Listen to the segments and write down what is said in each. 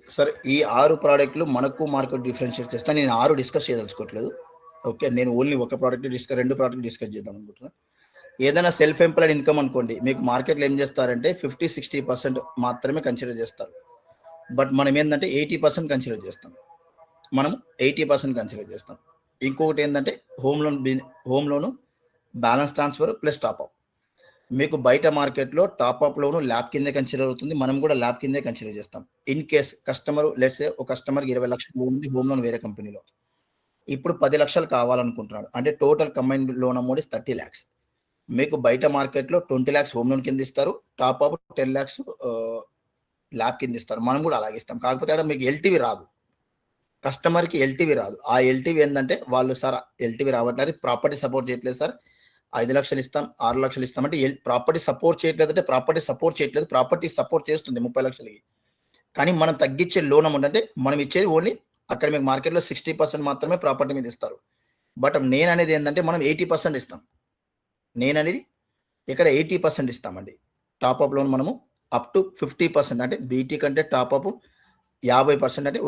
Sir ఈ 6 ప్రోడక్ట్‌లు మనకు market differentiate చేస్తా. నేను 6 డిస్కస్ చేయదలుచుకోవట్లేదు. ఓకే. నేను ఓన్లీ ఒక ప్రోడక్ట్ 2 ప్రోడక్ట్ డిస్కస్ చేద్దాం అనుకుంటున్నా. ఏదైనా సెల్ఫ్ ఎంప్లాయిడ్ ఇన్‌కమ్ అనుకోండి. మీకు మార్కెట్‌లో ఏం చేస్తారంటే 50, 60% మాత్రమే కన్సిడర్ చేస్తారు. బట్ మనం ఏందంటే 80% కన్సిడర్ చేస్తాం. మనం 80% కన్సిడర్ చేస్తాం. ఇంకొకటి ఏందంటే హోమ్ లోను, బ్యాలెన్స్ ట్రాన్స్‌ఫర్ ప్లస్ టాపప్. మీకు బయట మార్కెట్‌లో టాపప్ లోను ల్యాబ్ కిందే కన్సిడర్ అవుతుంది. మనం కూడా ల్యాబ్ కిందే కన్సిడర్ చేస్తాం. ఇన్ కేస్ లెట్స్ సే ఒక కస్టమర్‌కి 20,00,000 లోన్ ఉంది హోమ్ లోన్ వేరే కంపెనీలో. ఇప్పుడు 10,00,000 కావాలనుకుంటున్నాడు. అంటే total combined loan amount is 30,00,000. మీకు బయట మార్కెట్‌లో 20,00,000 హోమ్ లోన్ కింద ఇస్తారు. టాపప్ 10,00,000 ల్యాబ్ కింద ఇస్తారు. మనం కూడా అలాగే ఇస్తాం. కాకపోతే అక్కడ మీకు ఎల్టీవీ రాదు. కస్టమర్‌కి ఎల్టీవీ రాదు. ఆ ఎల్టీవీ ఏందంటే వాళ్ళు సార్ ఎల్టీవీ రావట్లేదు, ప్రాపర్టీ సపోర్ట్ చేయట్లేదు సార్. 5,00,000 ఇస్తాం, 6,00,000 ఇస్తాం అంటే ప్రాపర్టీ సపోర్ట్ చేయట్లేదంటే ప్రాపర్టీ సపోర్ట్ చేయట్లేదు. ప్రాపర్టీ సపోర్ట్ చేస్తుంది 30,00,000కి. కానీ మనం తగ్గించే లోన్ అమౌంట్ అంటే మనం ఇచ్చేది ఓన్లీ అక్కడ మీకు మార్కెట్‌లో 60% మాత్రమే ప్రాపర్టీ మీద ఇస్తారు. బట్ నేననేది ఏందంటే మనం 80% ఇస్తాం. నేననేది ఇక్కడ 80% ఇస్తామండి. టాపప్ లోన్ మనము అప్ టు 50% అంటే బీటీ కంటే టాపప్ 50% అంటే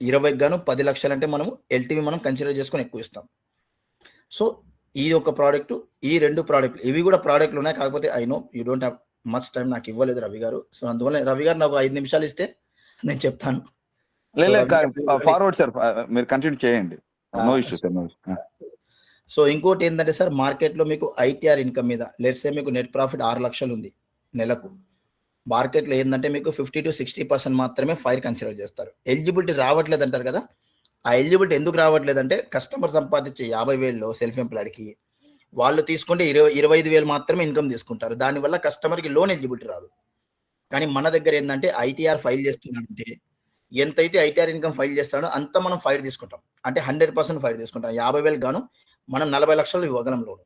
20కి గాను 10,00,000 అంటే మనము ఎల్టీవీ మనం కన్సిడర్ చేసుకొని ఎక్కువ ఇస్తాం. సో ఈ ఒక ప్రోడక్ట్, ఈ 2 ప్రోడక్ట్‌లు ఇవి కూడా ప్రోడక్ట్‌లు ఉన్నాయి. కాకపోతే I know you don't have much time నాకు ఇవ్వలేదు రవి గారు. సో అందువల్ల రవి గారు నాకు 5 నిమిషాలు ఇస్తే నేను చెప్తాను. ఫార్వర్డ్ సార్, మీరు కంటిన్యూ చేయండి. No issues. సో ఇంకోటి ఏంటంటే సార్ మార్కెట్‌లో మీకు ఐటీఆర్ ఇన్కమ్ మీద లెట్స్ సే మీకు నెట్ ప్రాఫిట్ 6,00,000 ఉంది నెలకు. మార్కెట్‌లో ఏందంటే మీకు 50-60% మాత్రమే ఫైర్ కన్సిడర్ చేస్తారు. ఎలిజిబిలిటీ రావట్లేదు అంటారు కదా! ఆ ఎలిజిబిలిటీ ఎందుకు రావట్లేదంటే కస్టమర్ సంపాదించే 50,000లో సెల్ఫ్ ఎంప్లాయిడ్‌కి వాళ్ళు తీసుకుంటే 25,000 మాత్రమే ఇన్కమ్ తీసుకుంటారు. దానివల్ల కస్టమర్‌కి లోన్ ఎలిజిబిలిటీ రాదు. కానీ మన దగ్గర ఏందంటే ఐటీఆర్ ఫైల్ చేస్తున్నాడంటే ఎంతైతే ఐటీఆర్ ఇన్కమ్ ఫైల్ చేస్తాడో అంత మనం ఫైర్ తీసుకుంటాం. అంటే 100% ఫైర్ తీసుకుంటాం. 50,000 గాను మనం 40,00,000 ఇవ్వగలం లోన్.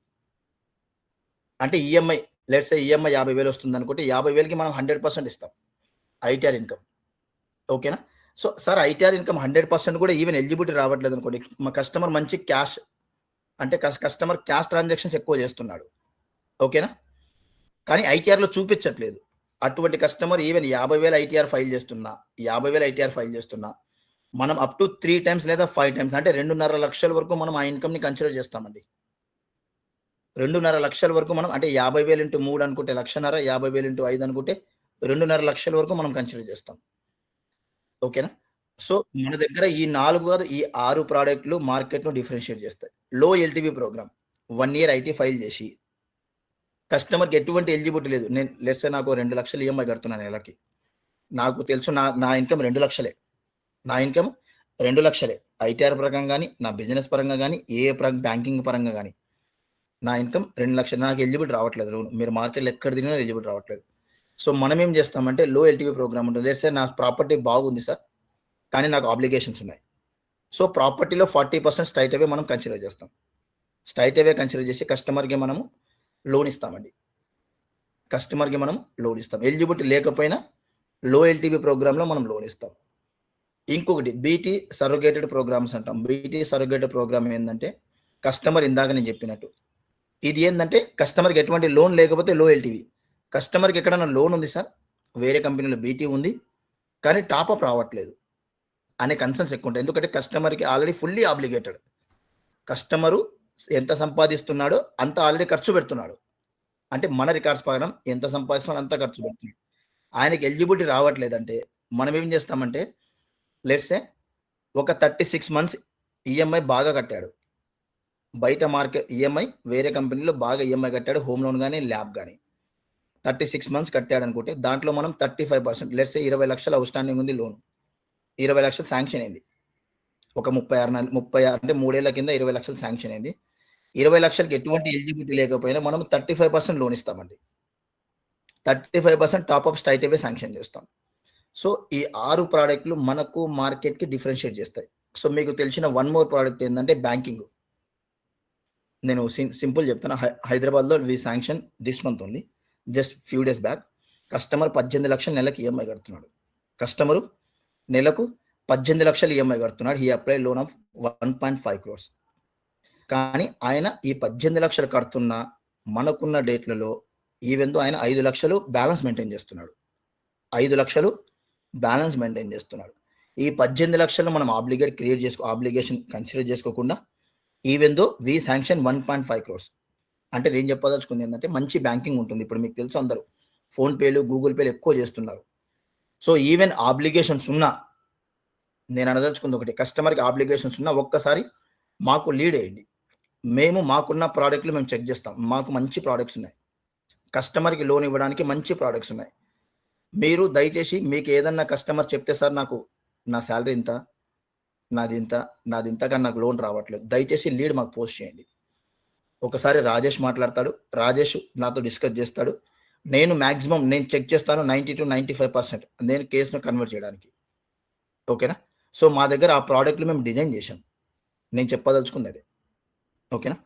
అంటే ఈఎంఐ లెట్స్ సే ఈఎంఐ 50,000 వస్తుందనుకుంటే 50,000కి మనం 100% ఇస్తాం ఐటీఆర్ ఇన్కమ్. ఓకేనా? సో సార్ ఐటీఆర్ ఇన్కమ్ 100% కూడా ఈవెన్ ఎలిజిబిలిటీ రావట్లేదు అనుకోండి. మా కస్టమర్ మంచి క్యాష్ అంటే కస్టమర్ క్యాష్ ట్రాన్సాక్షన్స్ ఎక్కువ చేస్తున్నాడు. ఓకేనా? కానీ ఐటీఆర్‌లో చూపించట్లేదు. అటువంటి కస్టమర్ ఈవెన్ 50,000 ఐటీఆర్ ఫైల్ చేస్తున్నా మనం అప్ టు 3 టైమ్స్ లేదా 5 టైమ్స్ అంటే 2.5 లక్షల వరకు మనం ఆ ఇన్కమ్‌ని కన్సిడర్ చేస్తామండి. 2.5 లక్షల వరకు మనం అంటే 50,000 ఇంటూ 3 అనుకుంటే 1,50,000, 50,000 ఇంటూ 5 అనుకుంటే 2.5 లక్షల వరకు మనం కన్సిడర్ చేస్తాం. ఓకేనా? సో మన దగ్గర ఈ 4 కాదు ఈ 6 ప్రోడక్ట్‌లు మార్కెట్‌ను డిఫరెన్షియేట్ చేస్తాయి. Low LTV program 1 year IT file చేసి కస్టమర్‌కి ఎటువంటి ఎలిజిబిలిటీ లేదు. నేను లెట్స్ సే నాకు 2,00,000 ఈఎంఐ కడుతున్నాను నెలకి. నాకు తెలుసు నా ఇన్కమ్ 2,00,000. నా ఇన్కమ్ 2,00,000. ఐటీఆర్ పరంగా గాని, నా బిజినెస్ పరంగా గాని, బ్యాంకింగ్ పరంగా గాని నా ఇన్కమ్ 2,00,000. నాకు ఎలిజిబిలిటీ రావట్లేదు లోన్. మీరు మార్కెట్‌లో ఎక్కడ తిరిగినా ఎలిజిబిలిటీ రావట్లేదు. సో మనం ఏం చేస్తామంటే లో ఎల్టీవీ ప్రోగ్రామ్ ఉంటుంది. లెట్స్ సే నా ప్రాపర్టీ బాగుంది సార్. కానీ నాకు ఆబ్లిగేషన్స్ ఉన్నాయి. సో ప్రాపర్టీలో 40% స్ట్రెయిట్ అవే మనం కన్సిడర్ చేస్తాం. స్ట్రెయిట్ అవే కన్సిడర్ చేసి కస్టమర్‌కి మనము లోన్ ఇస్తామండి. కస్టమర్‌కి మనం లోన్ ఇస్తాం. ఎలిజిబిలిటీ లేకపోయినా లో ఎల్టీవీ ప్రోగ్రామ్‌లో మనం లోన్ ఇస్తాం. ఇంకొకటి బీటీ సర్రోగేటెడ్ ప్రోగ్రామ్స్ అంటాం. బీటీ సర్రోగేటెడ్ ప్రోగ్రామ్ ఏందంటే కస్టమర్ ఇందాక నేను చెప్పినట్టు ఇది ఏందంటే కస్టమర్‌కి ఎటువంటి లోన్ లేకపోతే లో ఎల్టీవీ. కస్టమర్‌కి ఎక్కడైనా లోన్ ఉంది సార్, వేరే కంపెనీలో బీటీ ఉంది. కానీ టాపప్ రావట్లేదు అనే కన్సర్న్స్ ఎక్కువ ఉంటాయి. ఎందుకంటే కస్టమర్‌కి ఆల్రెడీ ఫుల్లీ ఆబ్లిగేటెడ్. కస్టమరు ఎంత సంపాదిస్తున్నాడో అంత ఆల్రెడీ ఖర్చు పెడుతున్నాడు. అంటే మన రికార్డ్స్ ప్రకారం ఎంత సంపాదిస్తున్నాడో అంత ఖర్చు పెడుతున్నాడు. ఆయనకి ఎలిజిబిలిటీ రావట్లేదంటే మనం ఏం చేస్తామంటే లెట్స్ సే ఒక 36 మంత్స్ ఈఎంఐ బాగా కట్టాడు. బయట మార్కెట్ ఈఎంఐ వేరే కంపెనీలో బాగా ఈఎంఐ కట్టాడు. హోమ్ లోన్ గాని, ల్యాబ్ గాని. 36 మంత్స్ కట్టాడు అనుకుంటే దాంట్లో మనం 35% లెట్స్ సే 20,00,000 అవుట్‌స్టాండింగ్ ఉంది లోన్. 20,00,000 శాంక్షన్ అయింది. ఒక 36 అంటే 3 ఏళ్ల కింద 20,00,000 శాంక్షన్ అయింది. 20,00,000కి ఎటువంటి ఎలిజిబిలిటీ లేకపోయినా మనం 35% లోన్ ఇస్తామండి. 35% టాపప్ స్ట్రెయిట్ అవే శాంక్షన్ చేస్తాం. సో ఈ 6 ప్రోడక్ట్‌లు మనకు మార్కెట్‌కి డిఫరెన్షియేట్ చేస్తాయి. సో మీకు తెలిసిన వన్ మోర్ ప్రోడక్ట్ ఏందంటే బ్యాంకింగ్. నేను సింపుల్ చెప్తాను. హైదరాబాద్‌లో we sanction this month only just few days back. Customer 18,00,000 నెలకి ఈఎంఐ కడుతున్నాడు. కస్టమరు నెలకు 18,00,000 ఈఎంఐ కడుతున్నాడు. He applied loan of 1.5 crores. కానీ ఆయన ఈ 18,00,000 కడుతున్న మనకున్న డేట్లలో ఈవెన్ దో ఆయన 5,00,000 బ్యాలెన్స్ మెయింటైన్ చేస్తున్నాడు. 5,00,000 బ్యాలెన్స్ మెయింటైన్ చేస్తున్నాడు. ఈ 18 లక్షలు మనం ఆబ్లిగేషన్ కన్సిడర్ చేసుకోకుండా ఈవెన్ దో వి శాంక్షన్ 1.5 క్రోర్స్. అంటే నేను చెప్పదలుచుకుంది ఏంటంటే మంచి బ్యాంకింగ్ ఉంటుంది. ఇప్పుడు మీకు తెలుసు అందరూ ఫోన్‌పేలు, గూగుల్ పేలు ఎక్కువ చేస్తున్నారు. సో ఈవెన్ ఆబ్లిగేషన్స్ ఉన్నా నేను అనదలుచుకుంది ఒకటి, కస్టమర్‌కి ఆబ్లిగేషన్స్ ఉన్నా ఒక్కసారి మాకు లీడ్ ఎయ్యండి. మేము మాకున్న ప్రాడక్ట్‌లు మేము చెక్ చేస్తాం. మాకు మంచి ప్రాడక్ట్స్ ఉన్నాయి. కస్టమర్‌కి లోన్ ఇవ్వడానికి మంచి ప్రాడక్ట్స్ ఉన్నాయి. మీరు దయచేసి మీకు ఏదన్నా కస్టమర్ చెప్తే సార్ నాకు నా సాలరీ ఇంత, నాదింత కానీ నాకు లోన్ రావట్లేదు. దయచేసి లీడ్ మాకు పోస్ట్ చేయండి. ఒకసారి రాజేష్ మాట్లాడతాడు. రాజేష్ నాతో డిస్కస్ చేస్తాడు. నేను మాక్సిమం నేను చెక్ చేస్తాను 90-95% నేను కేస్‌ని కన్వర్ట్ చేయడానికి. ఓకేనా? సో మా దగ్గర ఆ ప్రాడక్ట్‌లు మేము డిజైన్ చేశాం. నేను చెప్పదలుచుకుంది అదే. ఓకేనా?